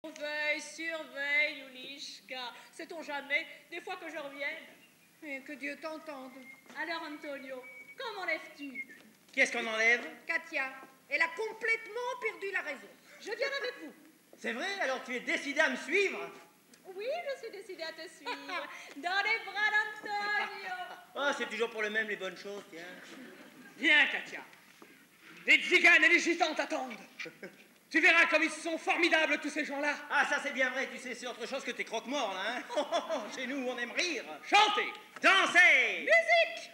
Veille, surveille, Loulichka. Sait-on jamais, des fois que je revienne. Et que Dieu t'entende. Alors, Antonio, comment enlèves-tu? Qu'est-ce qu'on enlève? Katia, elle a complètement perdu la raison. Je viens avec vous. C'est vrai? Alors tu es décidé à me suivre? Oui, je suis décidée à te suivre. Dans les bras d'Antonio. Oh, c'est toujours pour le même les bonnes choses, tiens. Viens, Katia. Les tziganes et les gitans t'attendent. Tu verras comme ils sont formidables, tous ces gens-là. Ah, ça c'est bien vrai, tu sais, c'est autre chose que tes croque-morts, là, hein. Oh, oh, oh, chez nous, on aime rire. Chantez. Dansez. Musique.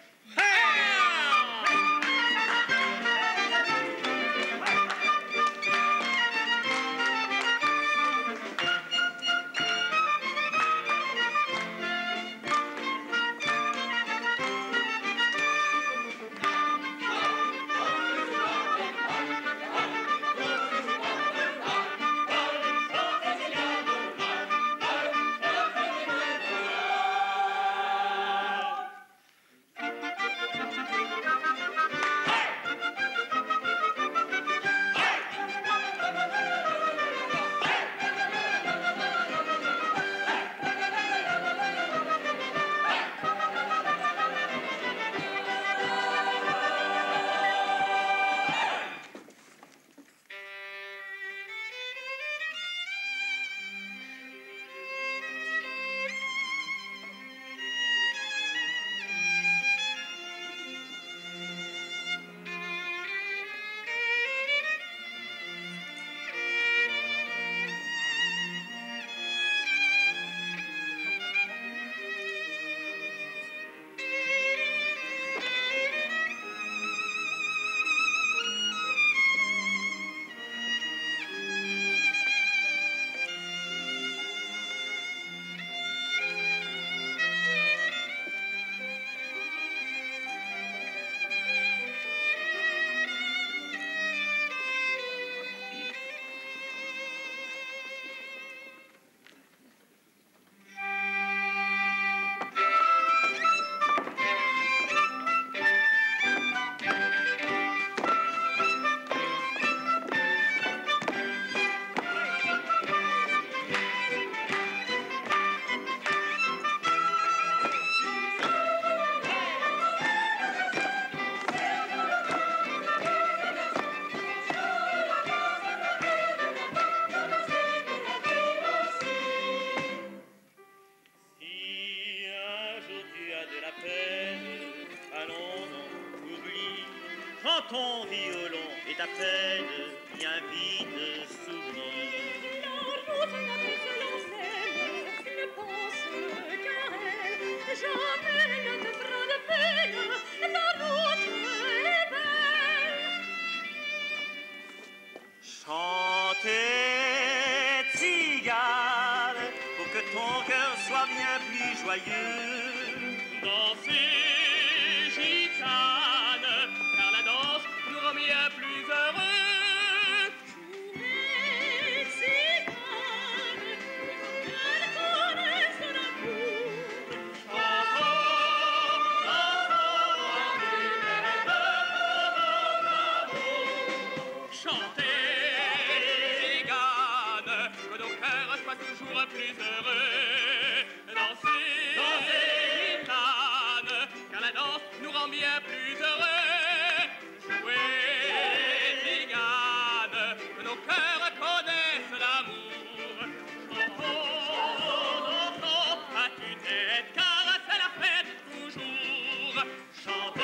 Ton violon et ta peine bien vite s'oublie. La route n'a plus selon elle, ne pense qu'à elle. Jamais ne te fera de peine, la route est belle. Chantez, tzigane, pour que ton cœur soit bien plus joyeux. Dansez, gitane, car la danse nous rend bien plus heureux. Jouez, tzigane, qu'elle connaisse l'amour. Chantez, tzigane, que nos cœurs soient toujours plus heureux. Dansez, dansez, gitane, car la danse nous rend bien plus heureux. Jouez, tzigane, que nos cœurs connaissent l'amour. Chantons, dansons à tue-tête, car c'est la fête toujours. Chantons.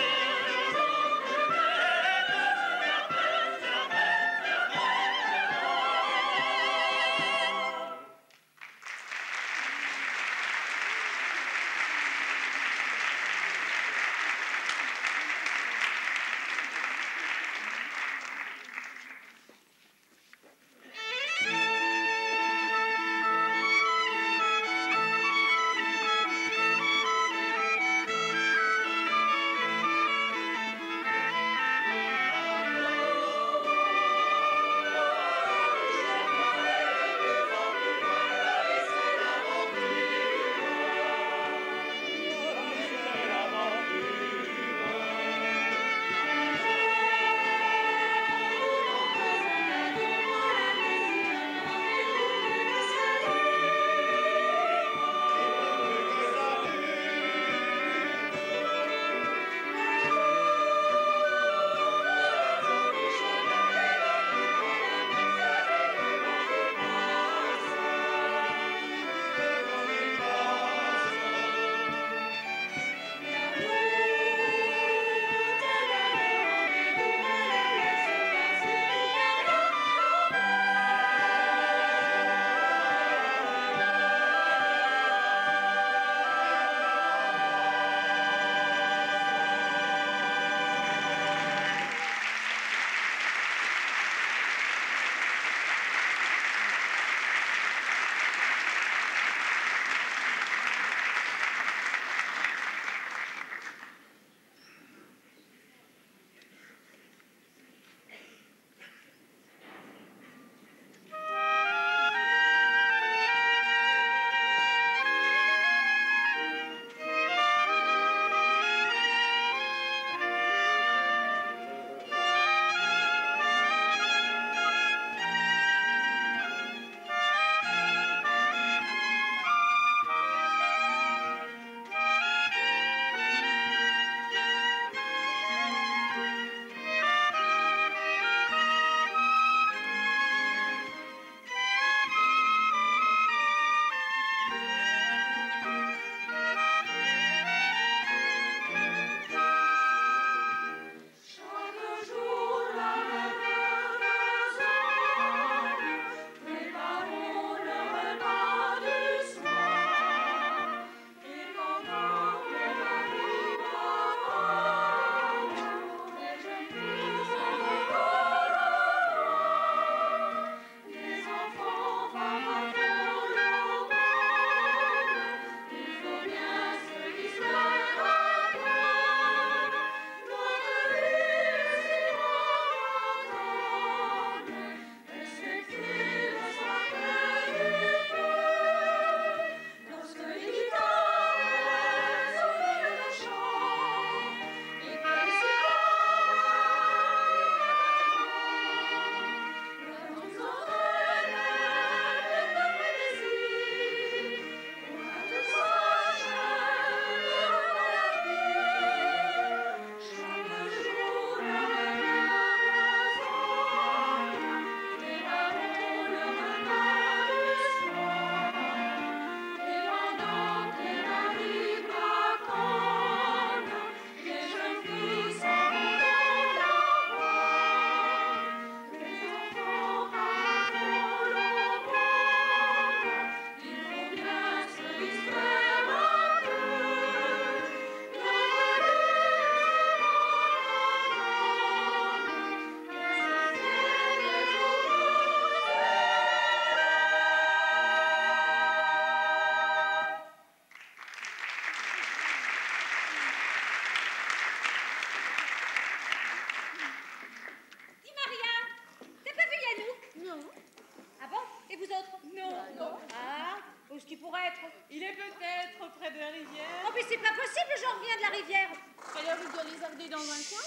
qu'il pourrait être? Il est peut-être près de la rivière. Oh, mais c'est pas possible, j'en reviens de la rivière. D'ailleurs, il doit lézarder dans un coin.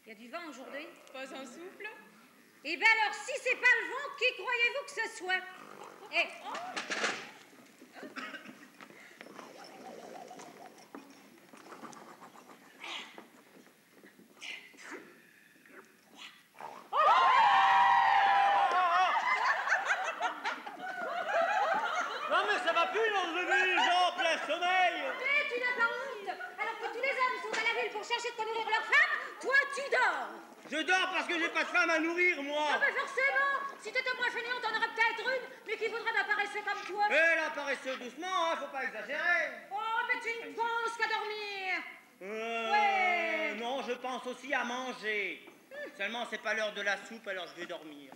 Il y a du vent aujourd'hui. Pas un souffle. Eh ben alors, si c'est pas le vent, qui croyez-vous que ce soit? Eh, Non mais ça va plus l'enlever les gens en plein sommeil. mais tu n'as pas honte? Alors que tous les hommes sont à la ville pour chercher de quoi nourrir leurs femmes, toi tu dors. Je dors parce que j'ai pas de femme à nourrir, moi. Ah ben forcément, si t'étais moins feignant, t'en aurais peut-être une, mais qui voudrait d'un paresseux comme toi. Eh là, paresseux doucement, hein, faut pas exagérer. Oh, mais tu ne penses qu'à dormir. Non, je pense aussi à manger. Seulement, c'est pas l'heure de la soupe, alors je vais dormir.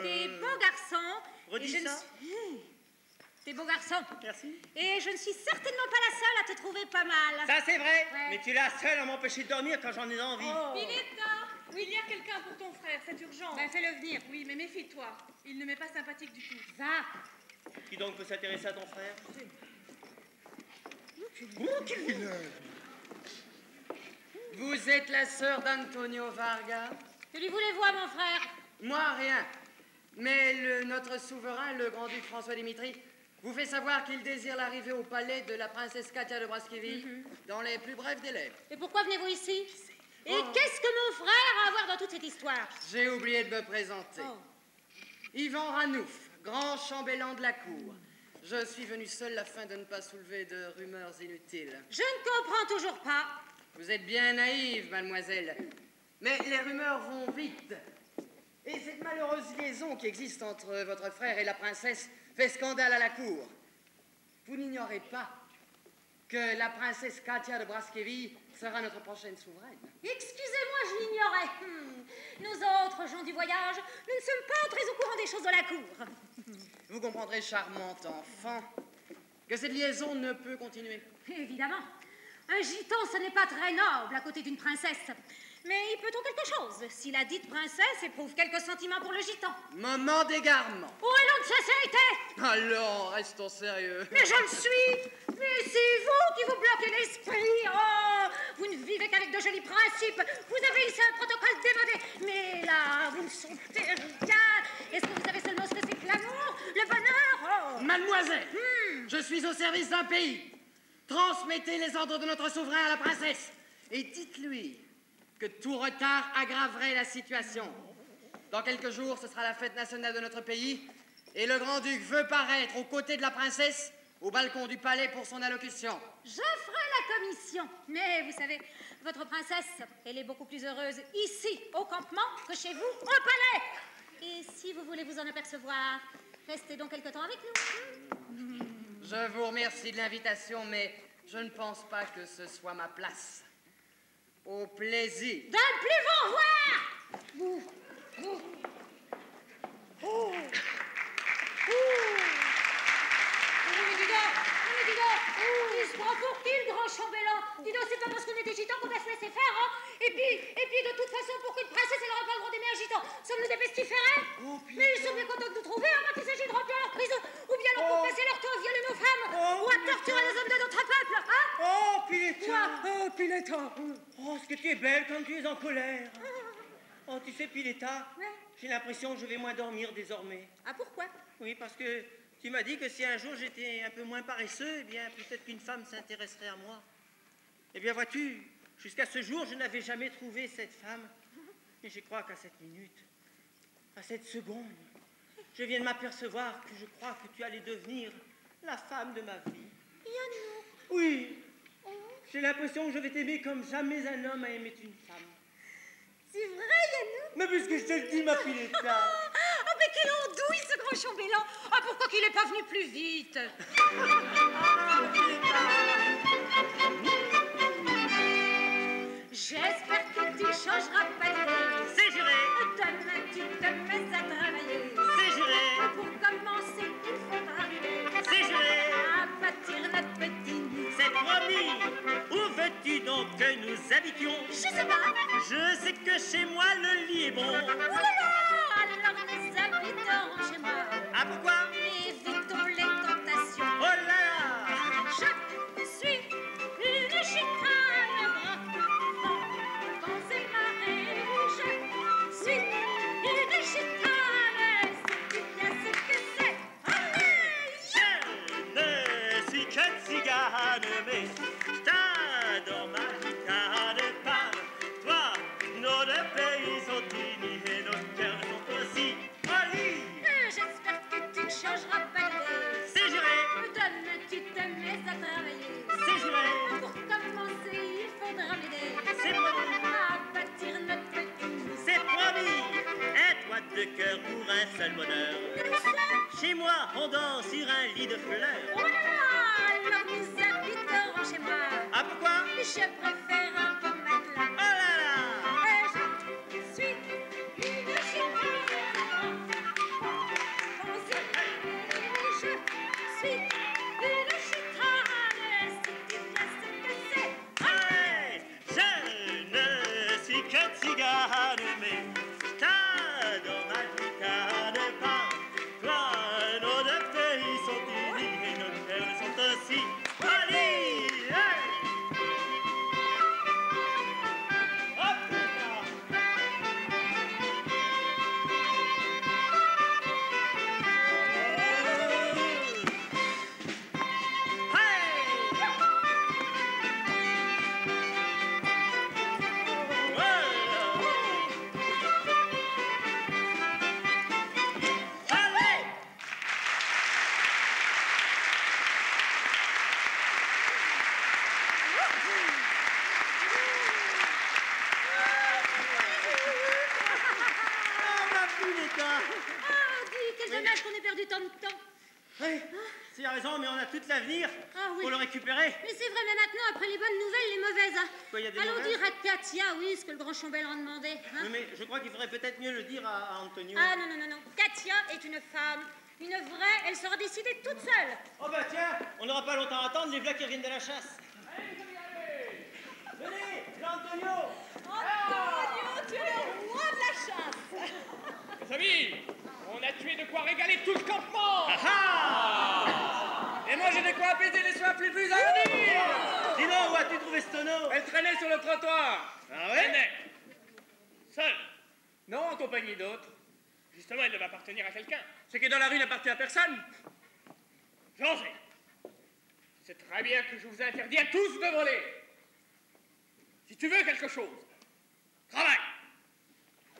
T'es beau garçon. Redis ça. T'es beau garçon. Merci. Et je ne suis certainement pas la seule à te trouver pas mal. Ça, c'est vrai. Ouais. Mais tu es la seule à m'empêcher de dormir quand j'en ai envie. Oh. Pinetta, oui, il y a quelqu'un pour ton frère, c'est urgent. Ben, fais-le venir. Oui, mais méfie-toi, il ne m'est pas sympathique du tout. Va. Qui donc peut s'intéresser à ton frère? Vous êtes la sœur d'Antonio Varga? Que lui voulez-vous à mon frère? Moi, rien. Mais notre souverain, le grand-duc François-Dimitri, vous fait savoir qu'il désire l'arrivée au palais de la princesse Katia de Braskeville dans les plus brefs délais. Et pourquoi venez-vous ici? Et qu'est-ce que mon frère a à voir dans toute cette histoire? J'ai oublié de me présenter. Oh. Yvan Ranouf, grand chambellan de la cour. Je suis venu seul afin de ne pas soulever de rumeurs inutiles. Je ne comprends toujours pas. Vous êtes bien naïve, mademoiselle. Mais les rumeurs vont vite. Et cette malheureuse liaison qui existe entre votre frère et la princesse fait scandale à la cour. Vous n'ignorez pas que la princesse Katia de Braskeville sera notre prochaine souveraine. Excusez-moi, je l'ignorais. Nous autres gens du voyage, nous ne sommes pas très au courant des choses de la cour. Vous comprendrez, charmante enfant, que cette liaison ne peut continuer. Évidemment. Un gitan, ce n'est pas très noble à côté d'une princesse. Mais peut-on quelque chose si la dite princesse éprouve quelques sentiments pour le gitan? Moment d'égarement. Où est l'homme de sincérité? Allons, restons sérieux. Mais je le suis. Mais c'est vous qui vous bloquez l'esprit. Oh, vous ne vivez qu'avec de jolis principes. Vous avez ici un protocole démodé. Mais là, vous ne sentez rien. Est-ce que vous savez seulement ce que c'est que l'amour, le bonheur? Oh. Mademoiselle, je suis au service d'un pays. Transmettez les ordres de notre souverain à la princesse et dites-lui que tout retard aggraverait la situation. Dans quelques jours, ce sera la fête nationale de notre pays et le grand-duc veut paraître aux côtés de la princesse au balcon du palais pour son allocution. Je ferai la commission. Mais vous savez, votre princesse, elle est beaucoup plus heureuse ici, au campement, que chez vous, au palais. Et si vous voulez vous en apercevoir, restez donc quelque temps avec nous. Je vous remercie de l'invitation, mais je ne pense pas que ce soit ma place. Au plaisir. De ne plus vous revoir. Mais dis donc, il se prend pour qui, le grand chambellan? Dis donc, c'est pas parce qu'on est des gitans qu'on doit se laisser faire, hein? Et puis, de toute façon, pour qu'une princesse, elle n'aura pas le droit d'aimer un gitan. Sommes-nous des pestiférés? Mais ils sont bien contents de nous trouver, à moins qu'il s'agit de remplir leur prison, ou bien leur pour passer leur temps à violer nos femmes, ou à torturer les hommes de notre peuple, hein? Oh, Piletta! Quoi? Oh, Piletta! Oh, ce que tu es belle quand tu es en colère. Oh, tu sais, Piletta, Ouais. j'ai l'impression que je vais moins dormir désormais. Ah, pourquoi? Oui, parce que tu m'as dit que si un jour j'étais un peu moins paresseux, eh bien, peut-être qu'une femme s'intéresserait à moi. Eh bien, vois-tu, jusqu'à ce jour, je n'avais jamais trouvé cette femme. Et je crois qu'à cette minute, à cette seconde, je viens de m'apercevoir que je crois que tu allais devenir la femme de ma vie. Yannou. Oui, j'ai l'impression que je vais t'aimer comme jamais un homme a aimé une femme. C'est vrai, Yannou? Mais puisque je te le dis, ma Piletta. Oh, mais quelle andouille, ce grand chambellan! Ah, pourquoi qu'il n'est pas venu plus vite? J'espère que tu changeras pas d'idée. C'est juré, Demain, tu te mets à travailler. c'est juré, Pour commencer, il faudra arriver c'est juré, à bâtir notre petit nid. c'est promis. Où veux-tu donc que nous habitions? Je sais pas. Je sais que chez moi le lit est bon. Oh là là! Alors nous habiterons chez moi. Ah, pourquoi? Évitons les tentations. Oh là là! Je suis une gitane, vents et marées. Je suis une gitane, sais-tu bien ce que c'est? Allez! Je ne suis que tzigane, mais je t'adore, ma gitane, par toi. Nos deux pays sont unis et nos cœurs sont aussi polis. J'espère que tu ne changeras pas d'idée. C'est juré, Demain, tu te mets à travailler. c'est juré, Pour commencer, il faudra m'aider c'est promis, à bâtir notre petit nid. c'est promis. Un toit de cœur pour un seul bonheur. Chez moi, on dort sur un lit de fleurs. Oh là là! Alors nous habiterons chez moi. Ah, pourquoi? Je préfère un peu matelas. Oh là là! Je suis une gitane. Je suis une gitane. Sais-tu bien ce que c'est? Allez, je ne suis que tzigane, mais je t'adore, ma gitane, par toi. Nos deux pays sont unis et nos cœurs sont aussi polis. Hey! Hop là! autant. Oui, tu as raison, mais on a toute l'avenir Ah oui. pour le récupérer. Mais c'est vrai, mais maintenant, après les bonnes nouvelles, les mauvaises. Hein. Quoi, il y a des Allons mauvaises dire à Katia, oui, ce que le grand chambellan demandait. Hein. Oui, mais je crois qu'il faudrait peut-être mieux le dire à Antonio. Ah non, non, non, non. Katia est une femme. Une vraie, elle sera décidée toute seule. Oh bah tiens, on n'aura pas longtemps à attendre, les v'là qui reviennent de la chasse. Venez, c'est Antonio. Antonio, tu es le roi de la chasse. Mes amis, on a tué de quoi régaler tout le campement. Et moi, j'ai de quoi apaiser les soifs les plus ardires. Dis donc, où as-tu trouvé ce tonneau? Elle traînait sur le trottoir. Ah ouais? Tenez. Seul. Non, en compagnie d'autres. Justement, elle devait appartenir à quelqu'un. Ce qui est dans la rue n'appartient à personne. Changez. C'est très bien que je vous ai interdit à tous de voler. Si tu veux quelque chose, travaille.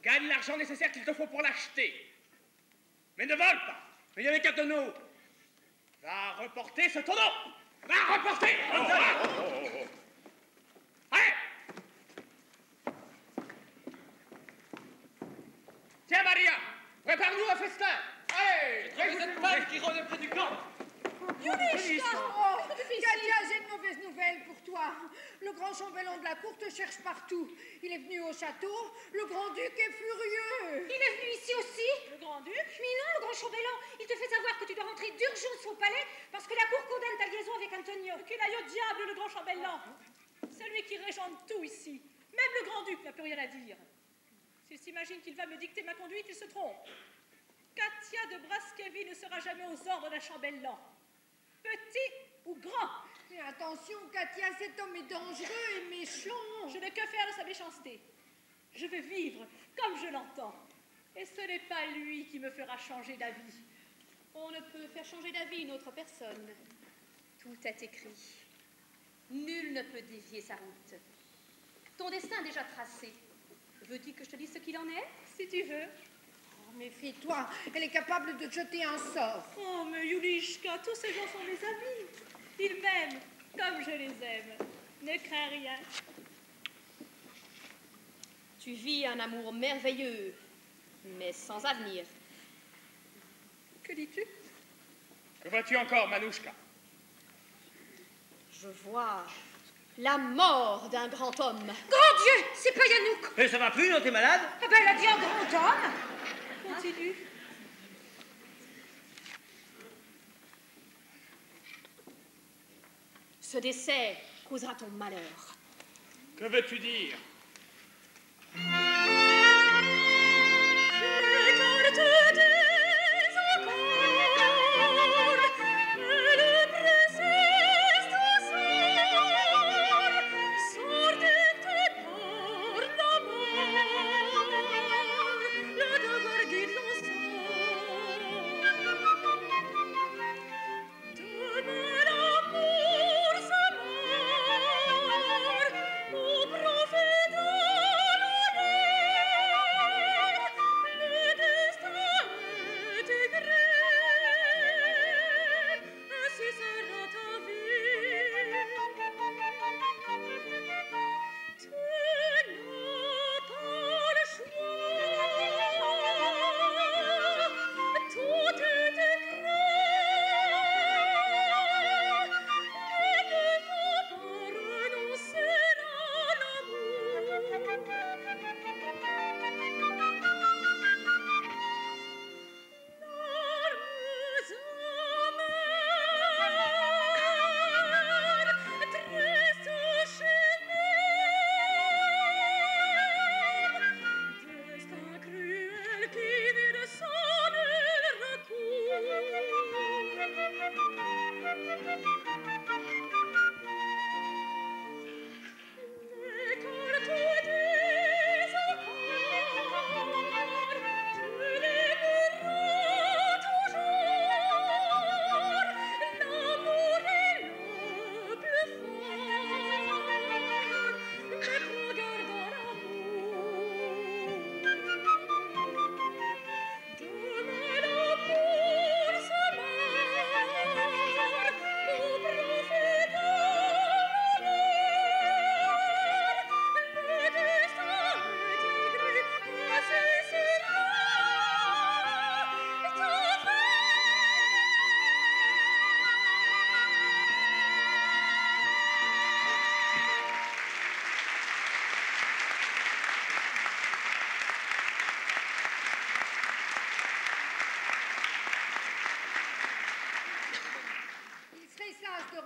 Gagne l'argent nécessaire qu'il te faut pour l'acheter. Mais ne vole pas. Mais il y avait qu'un tonneau. Va reporter ce tonneau. Va reporter. Allez. Tiens, Maria, prépare-nous un festin. Allez, cette femme qui rôde près du camp. Yulishka! Oh, Katia, j'ai une mauvaise nouvelle pour toi. Le grand chambellan de la cour te cherche partout. Il est venu au château. Le grand-duc est furieux. Il est venu ici aussi. Le grand-duc? Mais non, le grand chambellan, il te fait savoir que tu dois rentrer d'urgence au palais parce que la cour condamne ta liaison avec Antonio. Qu'il aille au diable, le grand chambellan. C'est lui qui régente tout ici. Même le grand-duc n'a plus rien à dire. S'il s'imagine qu'il va me dicter ma conduite, il se trompe. Katia de Braskevi ne sera jamais aux ordres d'un chambellan. Petit ou grand. Mais attention, Katia, cet homme est dangereux et méchant. Je n'ai que faire de sa méchanceté. Je veux vivre comme je l'entends. Et ce n'est pas lui qui me fera changer d'avis. On ne peut faire changer d'avis une autre personne. Tout est écrit. Nul ne peut dévier sa route. Ton destin est déjà tracé. Veux-tu que je te dise ce qu'il en est? Si tu veux. Oh, méfie-toi, elle est capable de jeter un sort. Oh, mais Yulishka, tous ces gens sont mes amis. Ils m'aiment comme je les aime. Ne crains rien. Tu vis un amour merveilleux, mais sans avenir. Que dis-tu? Que vois-tu encore, Manouchka? Je vois la mort d'un grand homme. Grand Dieu, c'est pas Yanouk. Mais ça va plus, non, t'es malade? Ah ben, elle a dit un grand homme. Continue. Ce décès causera ton malheur. Que veux-tu dire? Prophet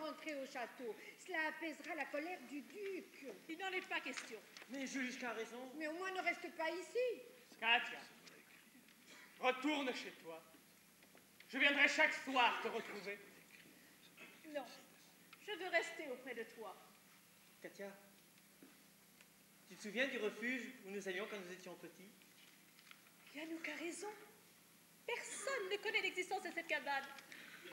rentrer au château. Cela apaisera la colère du duc. Il n'en est pas question. Mais Julichka a raison. Mais au moins ne reste pas ici. Katia, retourne chez toi. Je viendrai chaque soir te retrouver. Non, je veux rester auprès de toi. Katia, tu te souviens du refuge où nous allions quand nous étions petits? Yanouk a raison. Personne ne connaît l'existence de cette cabane.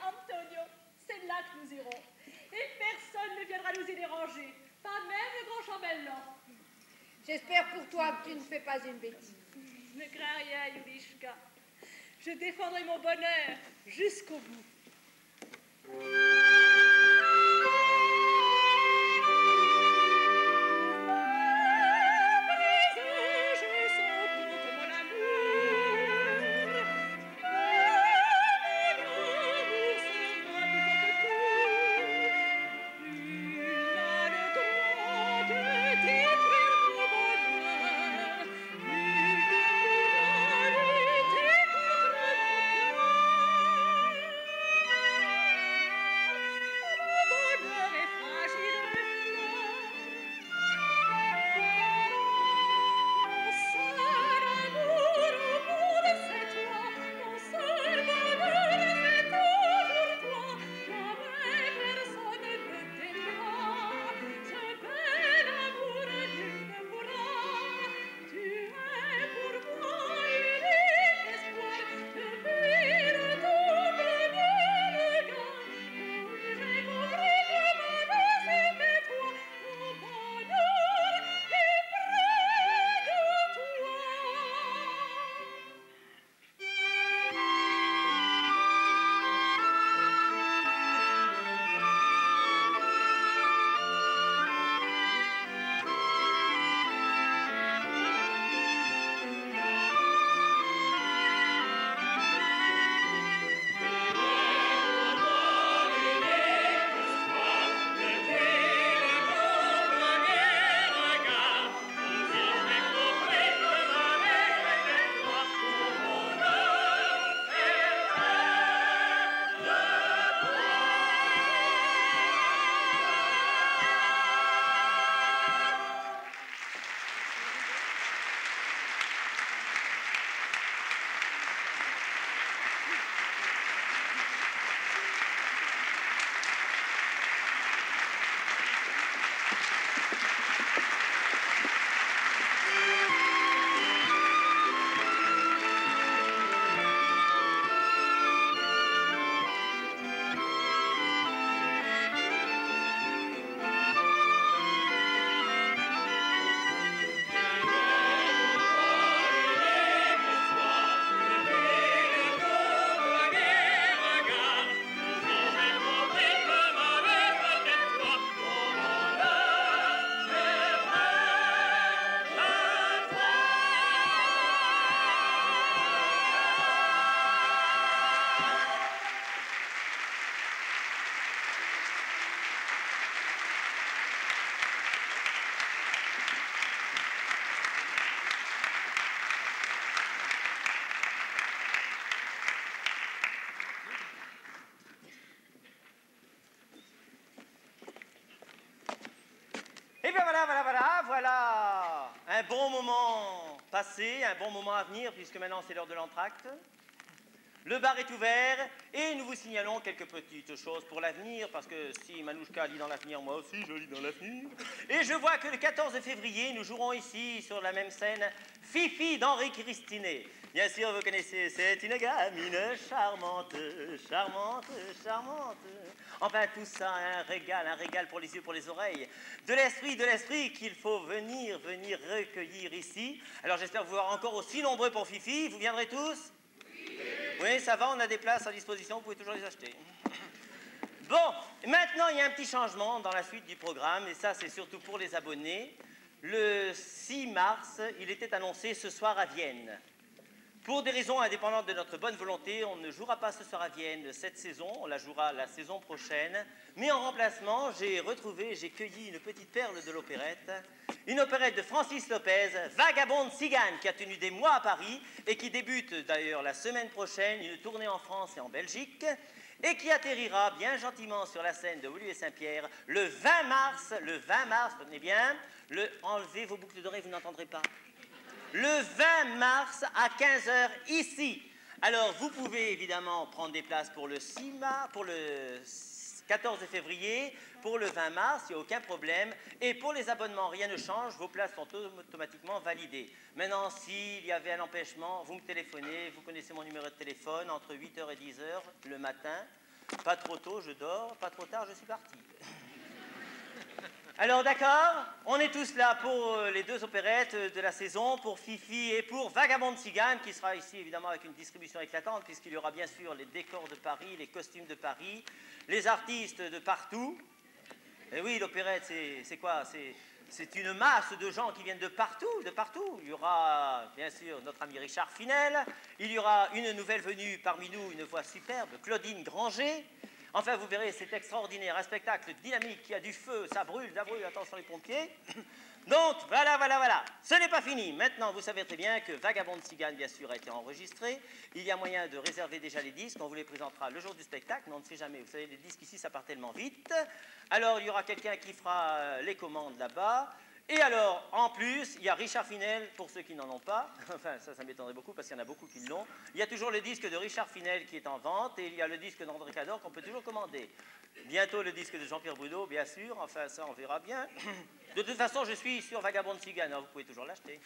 Antonio, c'est là que nous irons. Et personne ne viendra nous y déranger. Pas même le grand chambellan. J'espère pour toi que tu ne fais pas une bêtise. Ne crains rien, Yulishka. Je défendrai mon bonheur jusqu'au bout. Voilà un bon moment passé, un bon moment à venir, puisque maintenant c'est l'heure de l'entracte. Le bar est ouvert et nous vous signalons quelques petites choses pour l'avenir, parce que si Manouchka lit dans l'avenir, moi aussi je lis dans l'avenir. Et je vois que le 14 février, nous jouerons ici, sur la même scène, Fifi d'Henri Christinet. Bien sûr, vous connaissez, c'est une gamine charmante, charmante, charmante. Enfin, tout ça, un régal pour les yeux, pour les oreilles. De l'esprit qu'il faut venir recueillir ici. Alors j'espère vous voir encore aussi nombreux pour Fifi. Vous viendrez tous ? Oui, ça va, on a des places à disposition, vous pouvez toujours les acheter. Bon, maintenant, il y a un petit changement dans la suite du programme, et ça, c'est surtout pour les abonnés. Le 6 mars, il était annoncé ce soir à Vienne. Pour des raisons indépendantes de notre bonne volonté, on ne jouera pas ce soir à Vienne cette saison, on la jouera la saison prochaine. Mais en remplacement, j'ai cueilli une petite perle de l'opérette, une opérette de Francis Lopez, Vagabonde Cigane, qui a tenu des mois à Paris et qui débute d'ailleurs la semaine prochaine une tournée en France et en Belgique et qui atterrira bien gentiment sur la scène de Woluwe-Saint-Pierre le 20 mars, tenez bien, enlevez vos boucles d'oreilles, vous n'entendrez pas. Le 20 mars à 15h ici. Alors, vous pouvez évidemment prendre des places pour le 14 février, pour le 20 mars, il n'y a aucun problème. Et pour les abonnements, rien ne change, vos places sont automatiquement validées. Maintenant, s'il y avait un empêchement, vous me téléphonez, vous connaissez mon numéro de téléphone, entre 8h et 10h le matin. Pas trop tôt, je dors, pas trop tard, je suis parti. Alors d'accord, on est tous là pour les deux opérettes de la saison, pour Fifi et pour Vagabonde Cigane, qui sera ici évidemment avec une distribution éclatante, puisqu'il y aura bien sûr les décors de Paris, les costumes de Paris, les artistes de partout. Et oui, l'opérette, c'est quoi? C'est une masse de gens qui viennent de partout, de partout. Il y aura bien sûr notre ami Richard Finel, il y aura une nouvelle venue parmi nous, une voix superbe, Claudine Granger. Enfin, vous verrez, c'est extraordinaire, un spectacle dynamique qui a du feu, ça brûle, attention les pompiers. Donc, voilà. Ce n'est pas fini. Maintenant, vous savez très bien que Vagabonde Cigane, bien sûr, a été enregistré. Il y a moyen de réserver déjà les disques. On vous les présentera le jour du spectacle, mais on ne sait jamais. Vous savez, les disques ici, ça part tellement vite. Alors, il y aura quelqu'un qui fera les commandes là-bas. Et alors, en plus, il y a Richard Finel, pour ceux qui n'en ont pas. Enfin, ça m'étonnerait beaucoup, parce qu'il y en a beaucoup qui l'ont. Il y a toujours le disque de Richard Finel qui est en vente, et il y a le disque d'André Cador qu'on peut toujours commander. Bientôt le disque de Jean-Pierre Bruno, bien sûr. Enfin, ça, on verra bien. De toute façon, je suis sur Vagabonde Cigane, alors vous pouvez toujours l'acheter.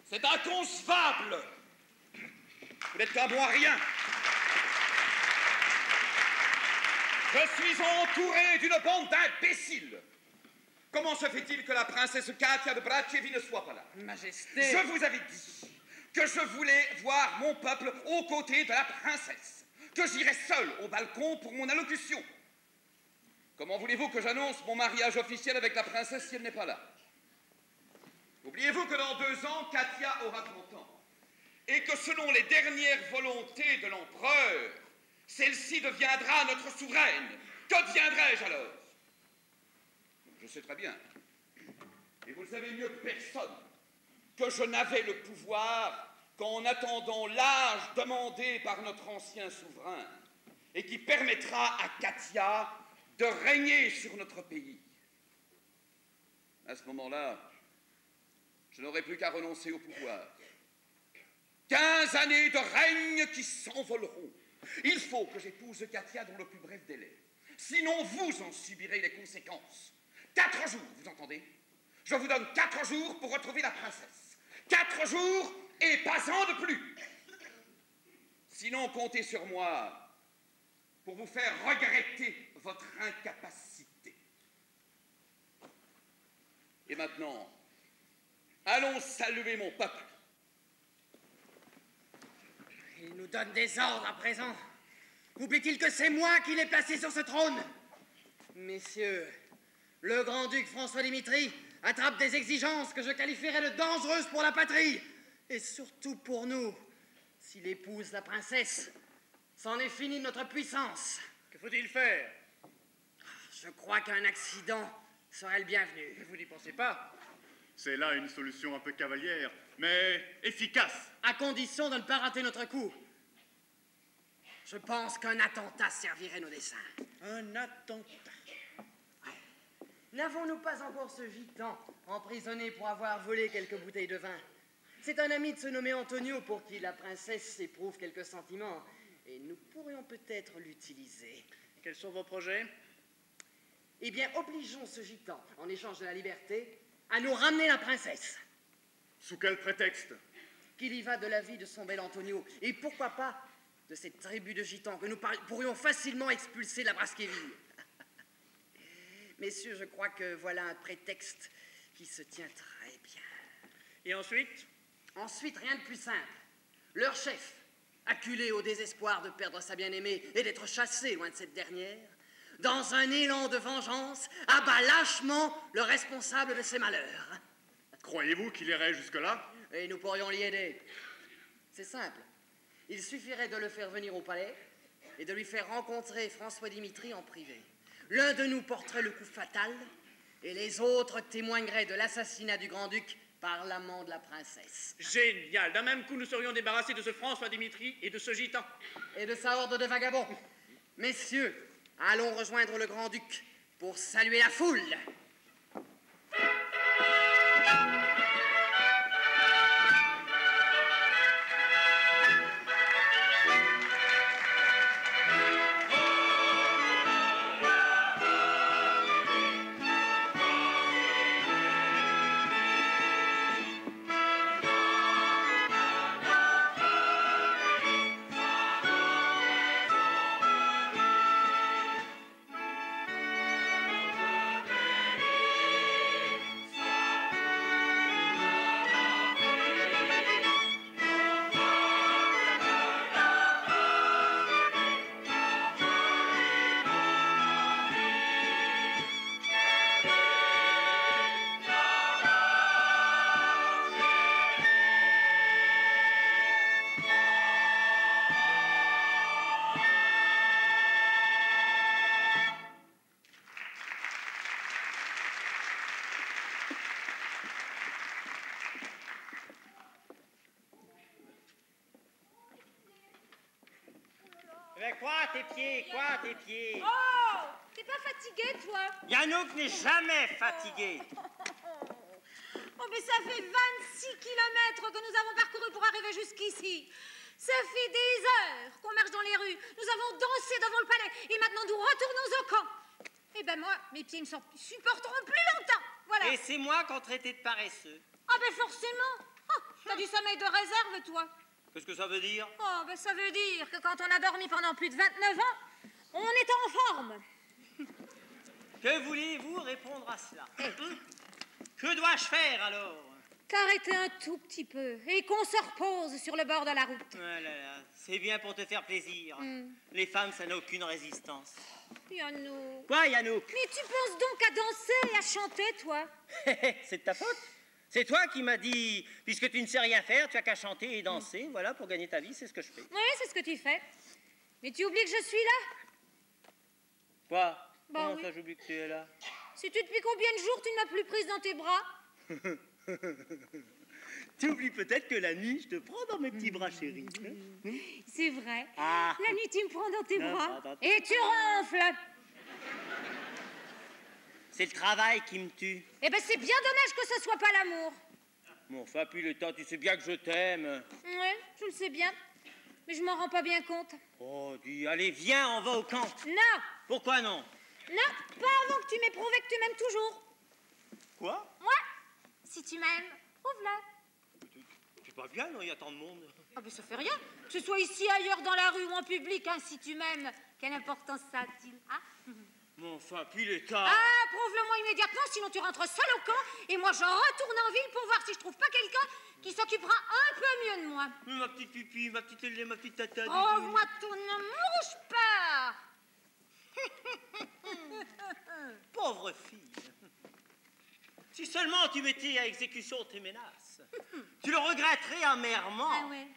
C'est inconcevable. Vous n'êtes qu'un bon à rien. Je suis entouré d'une bande d'imbéciles. Comment se fait-il que la princesse Katia de Bracciavi ne soit pas là? Majesté. Je vous avais dit que je voulais voir mon peuple aux côtés de la princesse, que j'irais seul au balcon pour mon allocution. Comment voulez-vous que j'annonce mon mariage officiel avec la princesse si elle n'est pas là? Oubliez-vous que dans 2 ans, Katia aura 30 ans, et que selon les dernières volontés de l'empereur, celle-ci deviendra notre souveraine. Que deviendrai-je alors? Je sais très bien, et vous le savez mieux que personne, que je n'avais le pouvoir qu'en attendant l'âge demandé par notre ancien souverain, et qui permettra à Katia de régner sur notre pays. À ce moment-là, je n'aurai plus qu'à renoncer au pouvoir. 15 années de règne qui s'envoleront. Il faut que j'épouse Katia dans le plus bref délai. Sinon, vous en subirez les conséquences. 4 jours, vous entendez? Je vous donne 4 jours pour retrouver la princesse. 4 jours et pas un de plus. Sinon, comptez sur moi pour vous faire regretter votre incapacité. Et maintenant, allons saluer mon peuple. Il nous donne des ordres à présent. Oublie-t-il que c'est moi qui l'ai placé sur ce trône? Messieurs, le grand-duc François Dimitri attrape des exigences que je qualifierais de dangereuses pour la patrie, et surtout pour nous. S'il épouse la princesse, c'en est fini de notre puissance. Que faut-il faire? Je crois qu'un accident serait le bienvenu. Vous n'y pensez pas? C'est là une solution un peu cavalière, mais efficace. À condition de ne pas rater notre coup. Je pense qu'un attentat servirait nos desseins. Un attentat. N'avons-nous pas encore ce gitan emprisonné pour avoir volé quelques bouteilles de vin? C'est un ami de se nommer Antonio pour qui la princesse éprouve quelques sentiments. Et nous pourrions peut-être l'utiliser. Quels sont vos projets? Eh bien, obligeons ce gitan, en échange de la liberté, à nous ramener la princesse. Sous quel prétexte? Qu'il y va de la vie de son bel Antonio. Et pourquoi pas de cette tribu de gitans que nous pourrions facilement expulser de la Braskéville. Messieurs, je crois que voilà un prétexte qui se tient très bien. Et ensuite? Ensuite, rien de plus simple. Leur chef, acculé au désespoir de perdre sa bien-aimée et d'être chassé loin de cette dernière, dans un élan de vengeance, abat lâchement le responsable de ses malheurs. Croyez-vous qu'il irait jusque-là? Et nous pourrions l'y aider. C'est simple. Il suffirait de le faire venir au palais et de lui faire rencontrer François Dimitri en privé. L'un de nous porterait le coup fatal et les autres témoigneraient de l'assassinat du grand-duc par l'amant de la princesse. Génial! D'un même coup, nous serions débarrassés de ce François Dimitri et de ce gitan. Et de sa horde de vagabonds. Messieurs, allons rejoindre le grand-duc pour saluer la foule. Mais quoi, tes pieds? Quoi, tes pieds? Oh! T'es pas fatigué, toi? Yannouk n'est jamais fatigué. Oh, mais ça fait 26 kilomètres que nous avons parcouru pour arriver jusqu'ici. Ça fait des heures qu'on marche dans les rues. Nous avons dansé devant le palais et maintenant nous retournons au camp. Eh ben moi, mes pieds ne supporteront plus longtemps. Voilà. Et c'est moi qu'on traitait de paresseux. Ah ben forcément. Oh, t'as du sommeil de réserve, toi. Qu'est-ce que ça veut dire? Oh, ben ça veut dire que quand on a dormi pendant plus de 29 ans, on est en forme. Que voulez-vous répondre à cela? Que dois-je faire alors? T'arrêter un tout petit peu et qu'on se repose sur le bord de la route. Oh là là, c'est bien pour te faire plaisir. Les femmes, ça n'a aucune résistance. Yannouk. Quoi, Yannouk? Mais tu penses donc à danser et à chanter, toi? C'est de ta faute. C'est toi qui m'as dit, puisque tu ne sais rien faire, tu as qu'à chanter et danser, voilà, pour gagner ta vie, c'est ce que je fais. Oui, c'est ce que tu fais. Mais tu oublies que je suis là? Quoi? Bah Comment oui. ça, j'oublie que tu es là? Sais-tu depuis combien de jours tu ne m'as plus prise dans tes bras? Tu oublies peut-être que la nuit, je te prends dans mes petits bras chéris. C'est vrai. Ah. La nuit, tu me prends dans tes Non, bras attends. et tu ronfles. C'est le travail qui me tue. Eh ben, c'est bien dommage que ce soit pas l'amour. Bon, enfin, puis le temps, tu sais bien que je t'aime. Oui, je le sais bien. Mais je m'en rends pas bien compte. Oh, dis, allez, viens, on va au camp. Non, Pourquoi non? non, pas avant que tu m'aies prouvé que tu m'aimes toujours. Quoi? Moi, si tu m'aimes, prouve-le. pas bien, non, il y a tant de monde. Ah ben ça fait rien. Que ce soit ici, ailleurs, dans la rue ou en public, hein, si tu m'aimes. Quelle importance ça a-t-il, hein? Mais enfin, puis il est tard. Ah, prouve-le-moi immédiatement, sinon tu rentres seul au camp et moi je retourne en ville pour voir si je trouve pas quelqu'un qui s'occupera un peu mieux de moi. Mais ma petite pipi, ma petite ailée, ma petite tata. Oh, moi, tout ne mouche pas. Pauvre fille. Si seulement tu mettais à exécution tes menaces, tu le regretterais amèrement. Ah ouais.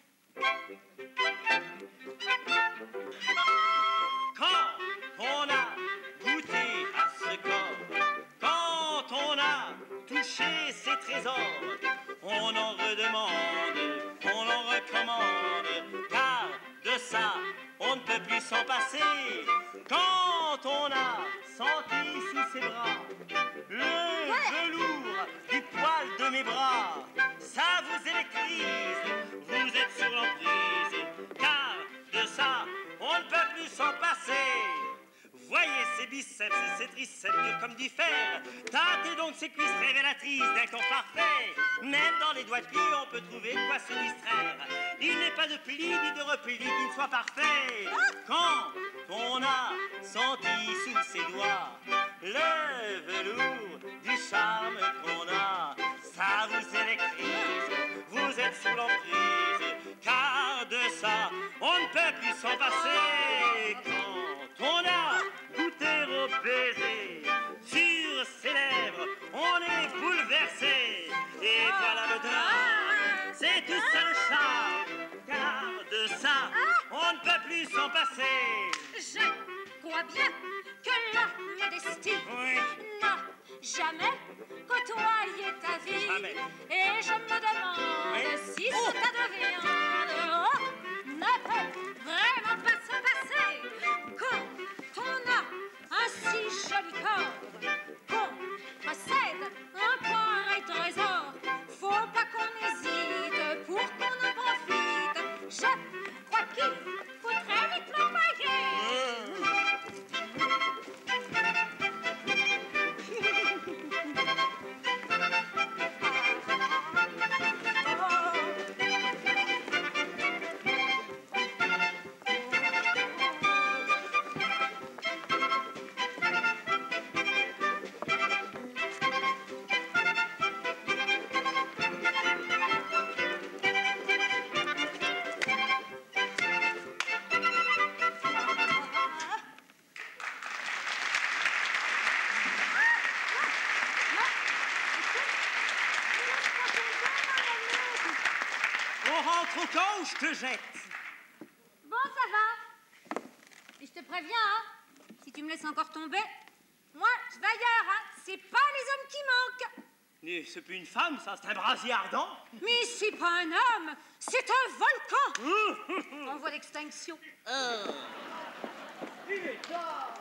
Quand on a goûté à ce corps, quand on a touché ses trésors, on en redemande, on en recommande, car de ça, on ne peut plus s'en passer. Quand on a senti sous ses bras le velours du poil de mes bras, ça vous électrise, vous êtes sur l'emprise, car de ça, on ne peut plus s'en passer. Voyez ces biceps et ces triceps durs comme du fer. Tâtez donc ces cuisses révélatrices d'un corps parfait. Même dans les doigts de pied, on peut trouver de quoi se distraire. Il n'est pas de pli ni de repli qui ne soit parfait. Quand on a senti sous ses doigts le velours du charme qu'on a, ça vous électrise, vous êtes sous l'emprise, car de ça, on ne peut plus s'en passer. Quand on a goûté au baiser sur ses lèvres, on est bouleversé. Et voilà le drame, c'est tout ça le charme, car de ça, on ne peut plus s'en passer. Je crois bien que la modestie n'a jamais côtoyé ta vie. Jamais. Et je me demande si ce tas de viande ne peut vraiment pas se passer. Quand on a un si joli corps, qu'on possède un pareil trésor, faut pas qu'on hésite pour qu'on en profite. Je crois qu'il faut très vite l'envoyer. On rentre au camp ou je te jette? Bon, ça va. Et je te préviens, hein, si tu me laisses encore tomber, moi, je vais ailleurs, hein. C'est pas les hommes qui manquent. Mais c'est plus une femme, ça, c'est un brasier ardent. Mais c'est pas un homme, c'est un volcan. En voie d'extinction. Il est tard.